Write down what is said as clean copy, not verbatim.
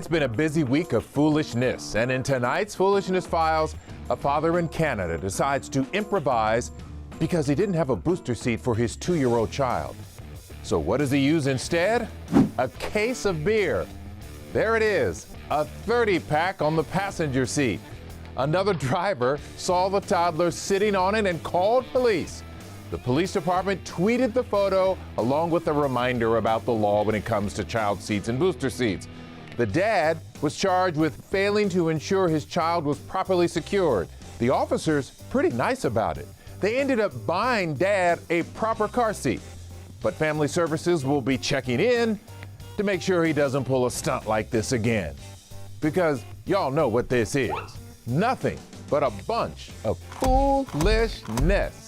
It's been a busy week of foolishness, and in tonight's Foolishness Files, a father in Canada decides to improvise because he didn't have a booster seat for his 2-year-old child. So what does he use instead? A case of beer. There it is, a 30-pack on the passenger seat. Another driver saw the toddler sitting on it and called police. The police department tweeted the photo along with a reminder about the law when it comes to child seats and booster seats. The dad was charged with failing to ensure his child was properly secured. The officers pretty nice about it. They ended up buying dad a proper car seat. But Family Services will be checking in to make sure he doesn't pull a stunt like this again. Because y'all know what this is. Nothing but a bunch of foolishness.